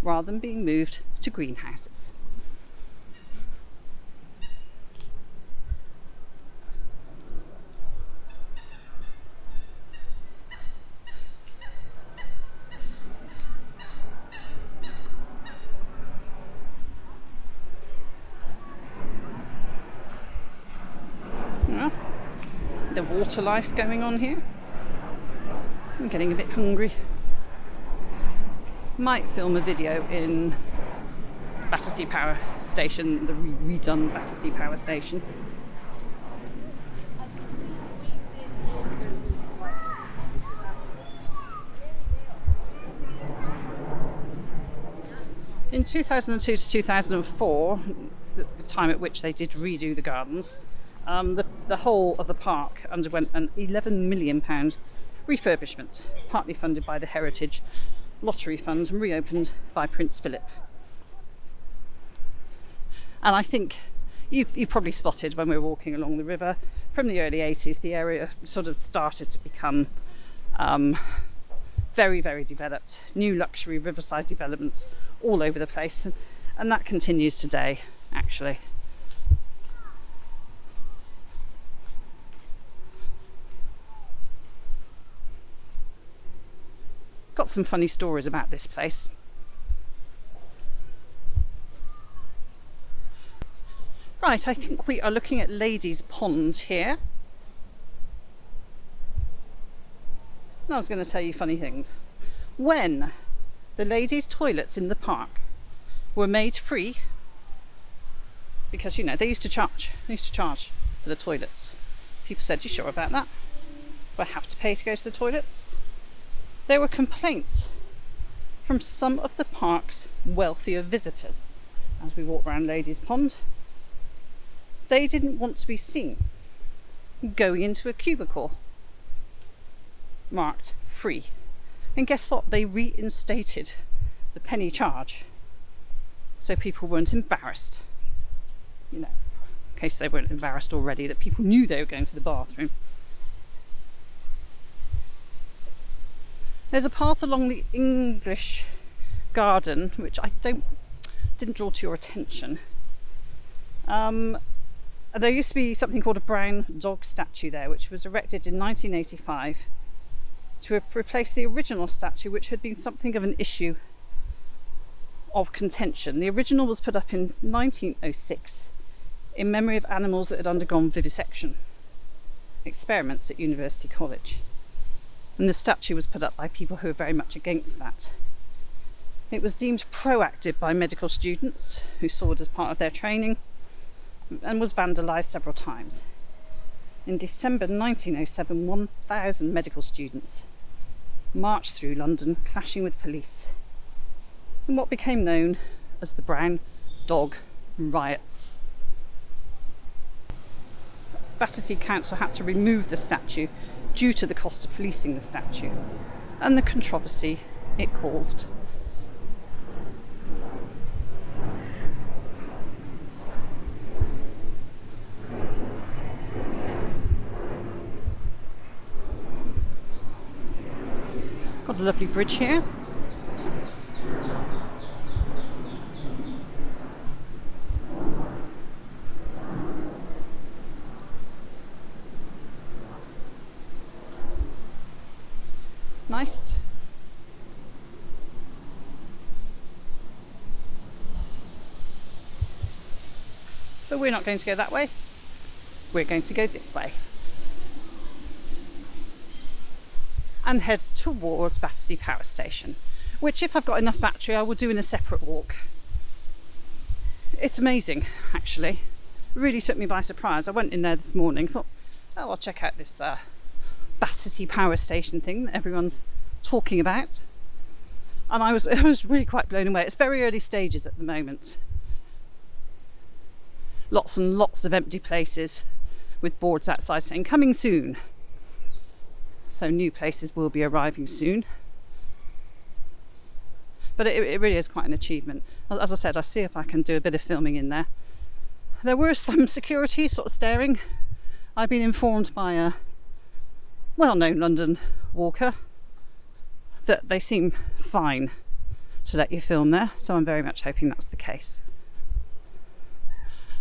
rather than being moved to greenhouses. The water life going on here. I'm getting a bit hungry. Might film a video in Battersea Power Station, the redone Battersea Power Station. In 2002 to 2004, the time at which they did redo the gardens, the whole of the park underwent an £11 million refurbishment, partly funded by the Heritage Lottery Fund and reopened by Prince Philip. And I think you've probably spotted when we were walking along the river from the early 80s, the area sort of started to become very, very developed. New luxury riverside developments all over the place, and that continues today, actually. Got some funny stories about this place. Right, I think we are looking at Ladies' Pond here. I was going to tell you funny things. When the ladies' toilets in the park were made free, because, you know, they used to charge for the toilets. People said, "You sure about that? Do I have to pay to go to the toilets?" There were complaints from some of the park's wealthier visitors as we walked around Ladies' Pond. They didn't want to be seen going into a cubicle marked free. And guess what? They reinstated the penny charge so people weren't embarrassed. You know, in case they weren't embarrassed already, that people knew they were going to the bathroom. There's a path along the English garden which I didn't draw to your attention. There used to be something called a brown dog statue there, which was erected in 1985 to replace the original statue, which had been something of an issue of contention. The original was put up in 1906 in memory of animals that had undergone vivisection experiments at University College. And the statue was put up by people who were very much against that. It was deemed proactive by medical students who saw it as part of their training and was vandalised several times. In December 1907, 1,000 medical students marched through London, clashing with police in what became known as the Brown Dog Riots. Battersea Council had to remove the statue due to the cost of policing the statue and the controversy it caused. Got a lovely bridge here. Nice. But we're not going to go that way. We're going to go this way. And head towards Battersea Power Station, which if I've got enough battery I will do in a separate walk. It's amazing, actually. It really took me by surprise. I went in there this morning, thought, oh, I'll check out this Battersea Power Station thing that everyone's talking about. And I was really quite blown away. It's very early stages at the moment. Lots and lots of empty places with boards outside saying coming soon. So new places will be arriving soon. But it really is quite an achievement. As I said, I'll see if I can do a bit of filming in there. There were some security sort of staring. I've been informed by a well-known London walker that they seem fine to let you film there, so I'm very much hoping that's the case.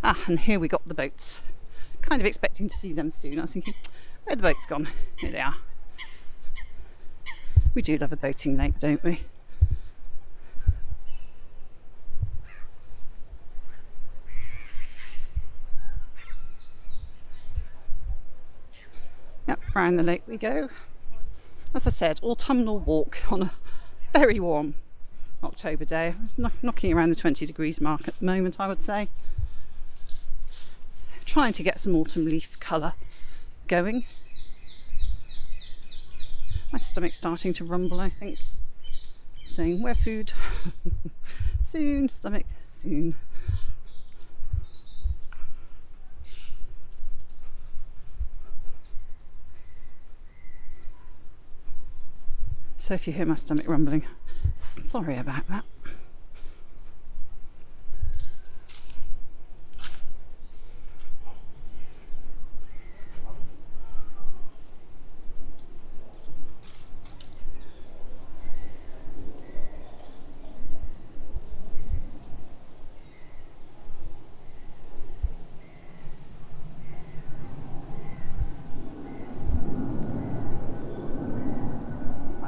Ah, and here we got the boats. Kind of expecting to see them soon. I was thinking, where the boats gone? Here they are. We do love a boating lake, don't we? Yep, round the lake we go. As I said, autumnal walk on a very warm October day. It's knocking around the 20 degrees mark at the moment, I would say. Trying to get some autumn leaf colour going. My stomach's starting to rumble, I think. Saying, where food? Soon, stomach, soon. So if you hear my stomach rumbling, sorry about that.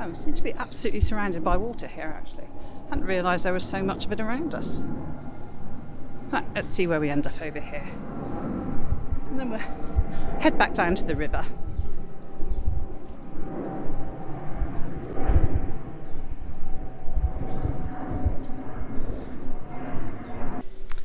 We seem to be absolutely surrounded by water here, actually. I hadn't realised there was so much of it around us. Right, let's see where we end up over here. And then we'll head back down to the river.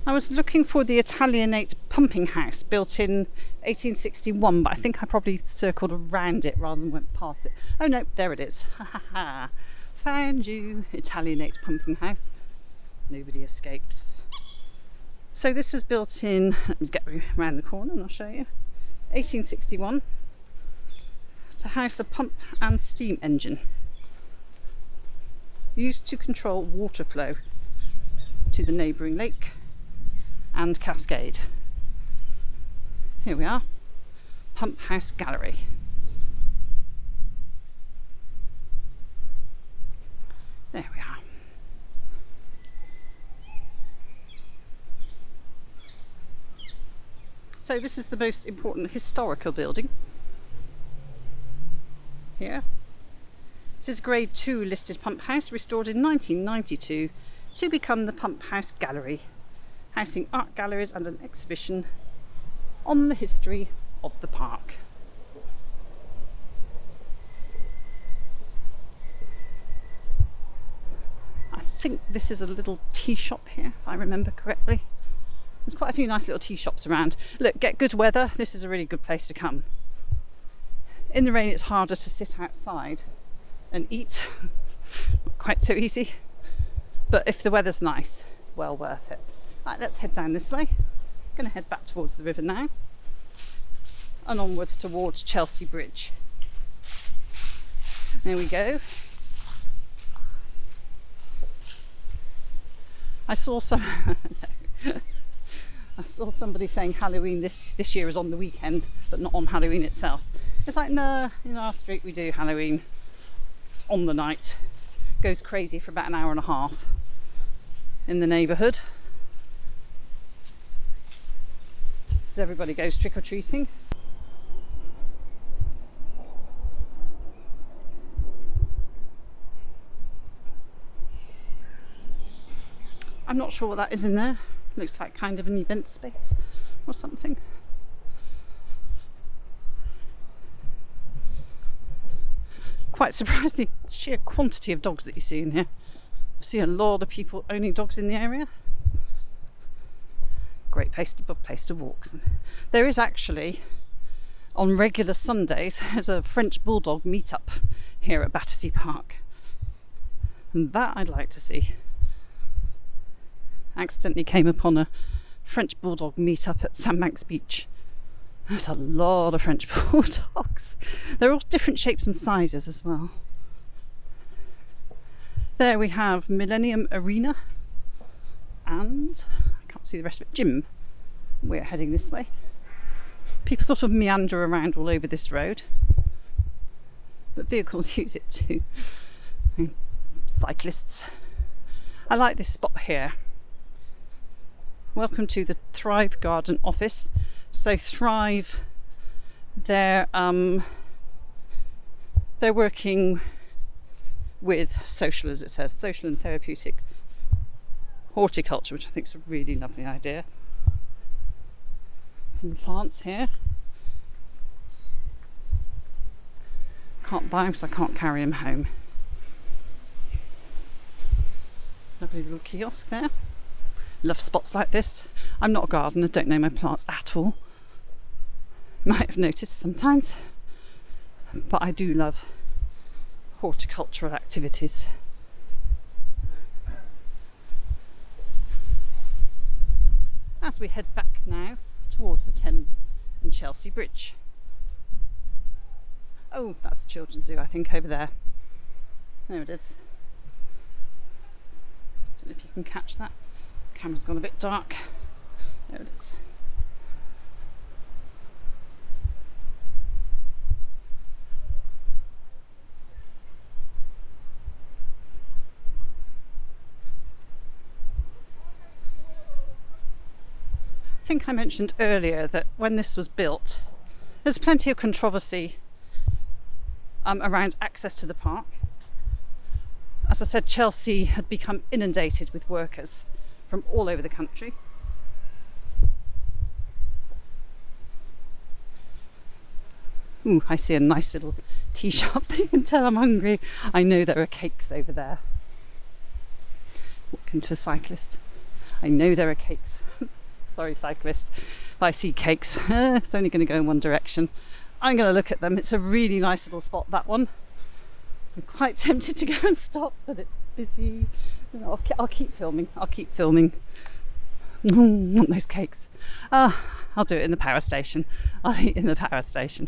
I was looking for the Italianate pumping house built in 1861, but I think I probably circled around it rather than went past it. Oh no, there it is. Ha ha ha. Found you, Italianate pumping house. Nobody escapes. So this was built in, let me get around the corner and I'll show you, 1861, to house a pump and steam engine used to control water flow to the neighbouring lake and cascade. Here we are, Pump House Gallery. There we are. So this is the most important historical building here. This is a Grade 2 listed pump house restored in 1992 to become the Pump House Gallery, housing art galleries and an exhibition on the history of the park. I think this is a little tea shop here, if I remember correctly. There's quite a few nice little tea shops around. Look, get good weather, this is a really good place to come. In the rain it's harder to sit outside and eat. Not quite so easy. But if the weather's nice, it's well worth it. Right, let's head down this way. Going to head back towards the river now and onwards towards Chelsea Bridge. There we go. I saw somebody saying Halloween this year is on the weekend, but not on Halloween itself. It's like, no, in our street we do Halloween on the night goes crazy for about an hour and a half in the neighbourhood as everybody goes trick-or-treating. I'm not sure what that is in there. Looks like kind of an event space or something. Quite surprised the sheer quantity of dogs that you see in here. I see a lot of people owning dogs in the area. Great place to walk. There is actually, on regular Sundays, there's a French Bulldog meetup here at Battersea Park. And that I'd like to see. Accidentally came upon a French Bulldog meetup at Sandbanks Beach. There's a lot of French Bulldogs. They're all different shapes and sizes as well. There we have Millennium Arena and I can't see the rest of it, gym. We're heading this way. People sort of meander around all over this road, but vehicles use it too. And cyclists. I like this spot here. Welcome to the Thrive Garden office. So Thrive, they're working with social, as it says, social and therapeutic horticulture, which I think is a really lovely idea. Some plants here. Can't buy them because I can't carry them home. Lovely little kiosk there. Love spots like this. I'm not a gardener, don't know my plants at all. Might have noticed sometimes, but I do love horticultural activities. As we head back now towards the Thames and Chelsea Bridge. Oh, that's the Children's Zoo, I think, over there. There it is. Don't know if you can catch that. Camera's gone a bit dark. There it is. I think I mentioned earlier that when this was built, there's plenty of controversy around access to the park. As I said, Chelsea had become inundated with workers from all over the country. Ooh, I see a nice little tea shop. You can tell I'm hungry. I know there are cakes over there. Walking to a cyclist. I know there are cakes. Sorry, cyclist. If I see cakes, it's only going to go in one direction. I'm going to look at them. It's a really nice little spot, that one. I'm quite tempted to go and stop, but it's busy. I'll keep filming. Want those cakes. I'll do it in the power station. I'll eat in the power station.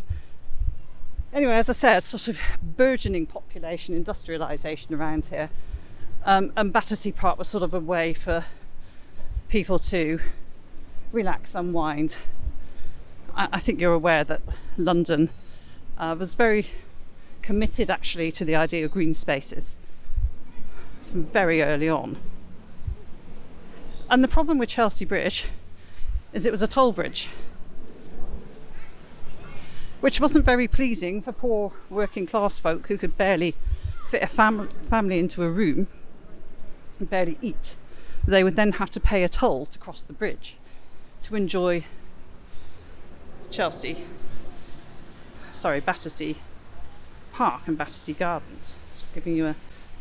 Anyway, as I said, sort of burgeoning population, industrialisation around here. And Battersea Park was sort of a way for people to relax, unwind. I think you're aware that London was very committed actually to the idea of green spaces from very early on. And the problem with Chelsea Bridge is it was a toll bridge, which wasn't very pleasing for poor working class folk who could barely fit a family into a room and barely eat. They would then have to pay a toll to cross the bridge to enjoy Battersea Park and Battersea Gardens. Just giving you a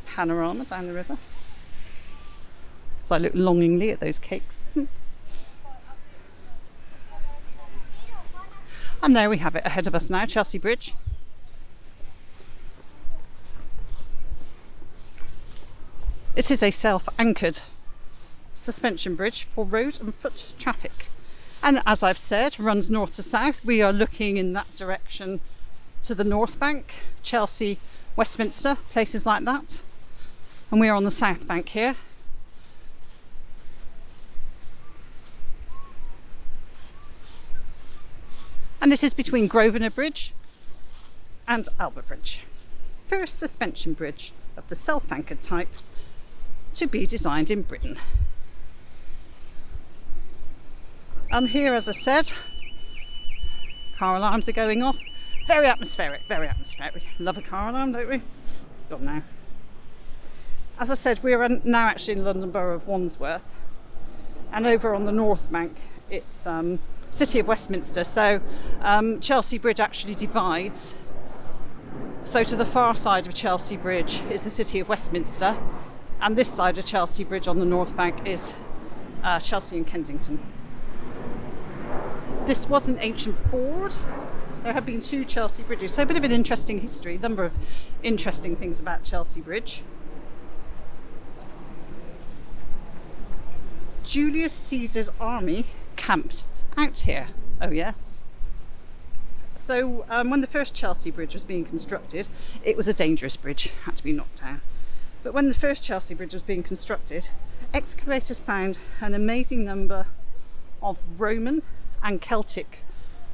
panorama down the river. So I look longingly at those cakes. And there we have it ahead of us now, Chelsea Bridge. It is a self-anchored suspension bridge for road and foot traffic. And as I've said, runs north to south. We are looking in that direction to the North Bank, Chelsea, Westminster, places like that. And we are on the South Bank here. And this is between Grosvenor Bridge and Albert Bridge. first suspension bridge of the self-anchored type to be designed in Britain. And here, as I said, car alarms are going off. Very atmospheric, very atmospheric. Love a car alarm, don't we? It's gone now. As I said, we are now actually in London Borough of Wandsworth, and over on the North Bank it's City of Westminster. So Chelsea Bridge actually divides. So to the far side of Chelsea Bridge is the City of Westminster, and this side of Chelsea Bridge on the North Bank is Chelsea and Kensington. This was an ancient ford. There have been two Chelsea bridges, so a bit of an interesting history, a number of interesting things about Chelsea Bridge. Julius Caesar's army camped out here. Oh yes. So when the first Chelsea Bridge was being constructed, it was a dangerous bridge, had to be knocked down. But when the first Chelsea Bridge was being constructed, excavators found an amazing number of Roman and Celtic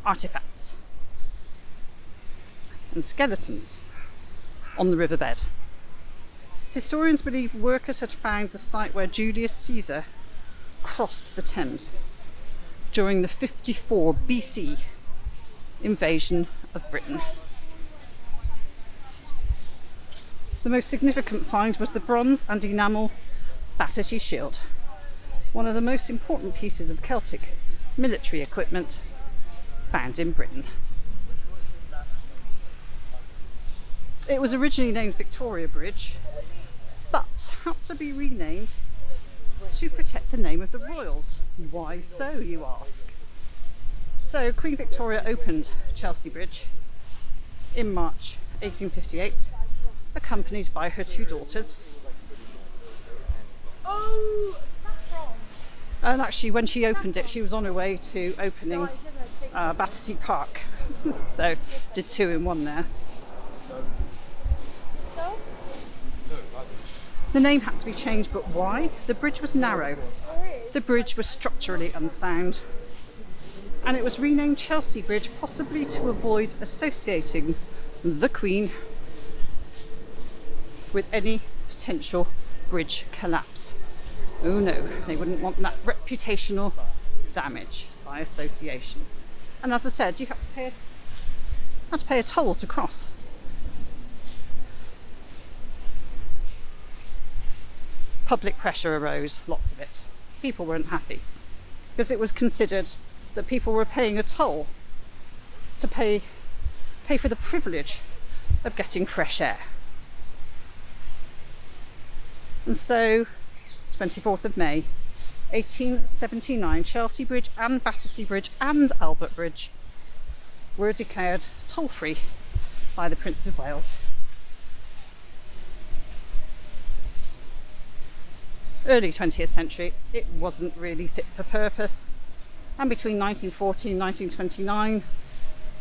artifacts and skeletons on the riverbed. Historians believe workers had found the site where Julius Caesar crossed the Thames during the 54 BC invasion of Britain. The most significant find was the bronze and enamel Battersea shield, one of the most important pieces of Celtic military equipment found in Britain. It was originally named Victoria Bridge, but had to be renamed to protect the name of the royals. Why so, you ask? So Queen Victoria opened Chelsea Bridge in March 1858, accompanied by her two daughters. And actually, when she opened it, she was on her way to opening Battersea Park. So did two in one there. The name had to be changed, but why? The bridge was narrow. The bridge was structurally unsound. And it was renamed Chelsea Bridge, possibly to avoid associating the Queen with any potential bridge collapse. Oh no, they wouldn't want that reputational damage by association. And as I said, you had to pay a toll to cross. Public pressure arose, lots of it. People weren't happy because it was considered that people were paying a toll to pay for the privilege of getting fresh air. And so 24th of May 1879, Chelsea Bridge and Battersea Bridge and Albert Bridge were declared toll-free by the Prince of Wales. Early 20th century, it wasn't really fit for purpose, and between 1940 and 1929,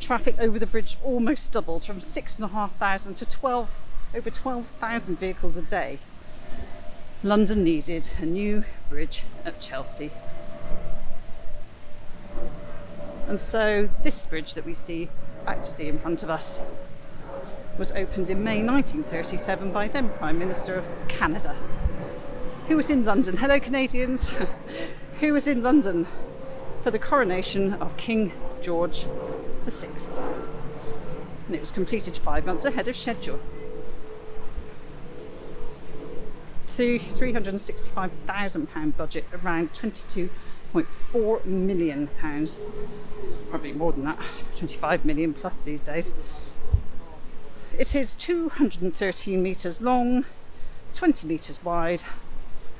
traffic over the bridge almost doubled from 6,500 to over 12,000 vehicles a day. London needed a new bridge at Chelsea. And so this bridge that we see, Battersea in front of us, was opened in May 1937 by then Prime Minister of Canada, who was in London. Hello Canadians! Who was in London for the coronation of King George VI. And it was completed 5 months ahead of schedule. £365,000 budget, around £22.4 million. Probably more than that, 25 million plus these days. It is 213 metres long, 20 metres wide,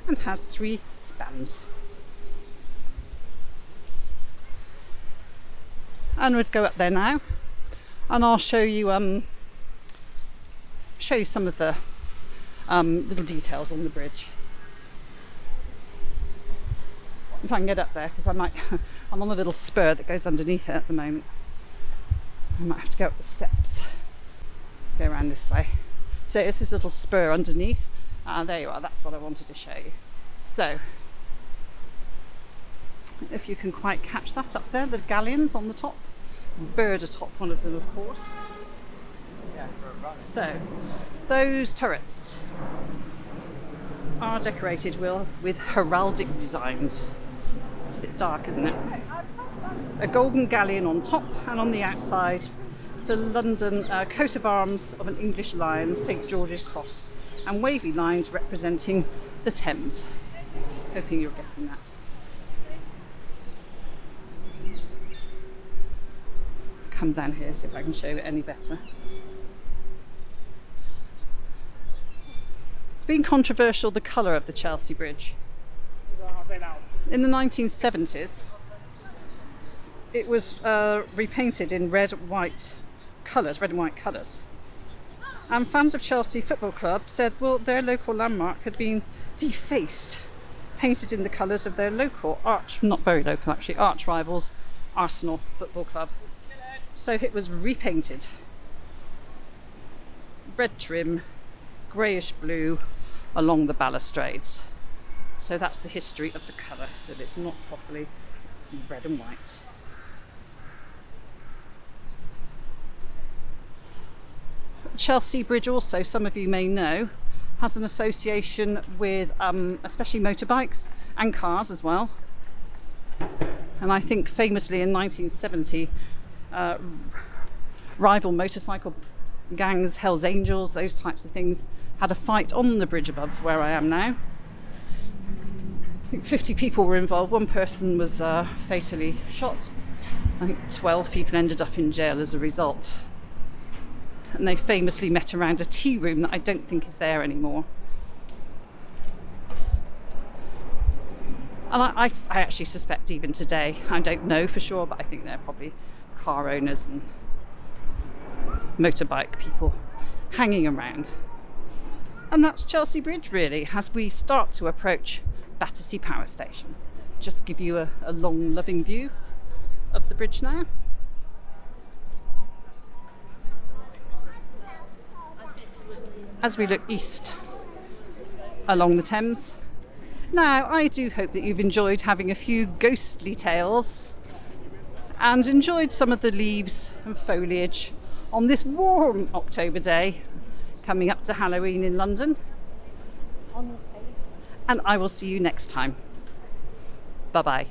and has 3 spans. And we'd go up there now, and I'll show you some of the little details on the bridge. If I can get up there, because I'm on a little spur that goes underneath it at the moment. I might have to go up the steps. Let's go around this way. So this is a little spur underneath. There you are, that's what I wanted to show you. So, if you can quite catch that up there, the galleons on the top. Bird atop one of them, of course. So, those turrets are decorated with heraldic designs. It's a bit dark, isn't it? A golden galleon on top, and on the outside, the London coat of arms of an English lion, St George's Cross, and wavy lines representing the Thames. Hoping you're getting that. Come down here, see if I can show it any better. It's been controversial, the colour of the Chelsea Bridge. In the 1970s, it was repainted in red and white colours. And fans of Chelsea Football Club said, well, their local landmark had been defaced, painted in the colours of their local, arch rivals, Arsenal Football Club. So it was repainted. Red trim, greyish blue along the balustrades. So that's the history of the colour, that it's not properly red and white. Chelsea Bridge also, some of you may know, has an association with especially motorbikes and cars as well. And I think famously in 1970, rival motorcycle gangs, Hells Angels, those types of things, had a fight on the bridge above where I am now. I think 50 people were involved. One person was fatally shot. I think 12 people ended up in jail as a result. And they famously met around a tea room that I don't think is there anymore. And I actually suspect even today, I don't know for sure, but I think they're probably car owners and motorbike people hanging around. And that's Chelsea Bridge really, as we start to approach Battersea Power Station. Just give you a long loving view of the bridge now. As we look east along the Thames. Now, I do hope that you've enjoyed having a few ghostly tales and enjoyed some of the leaves and foliage on this warm October day coming up to Halloween in London. And I will see you next time. Bye-bye.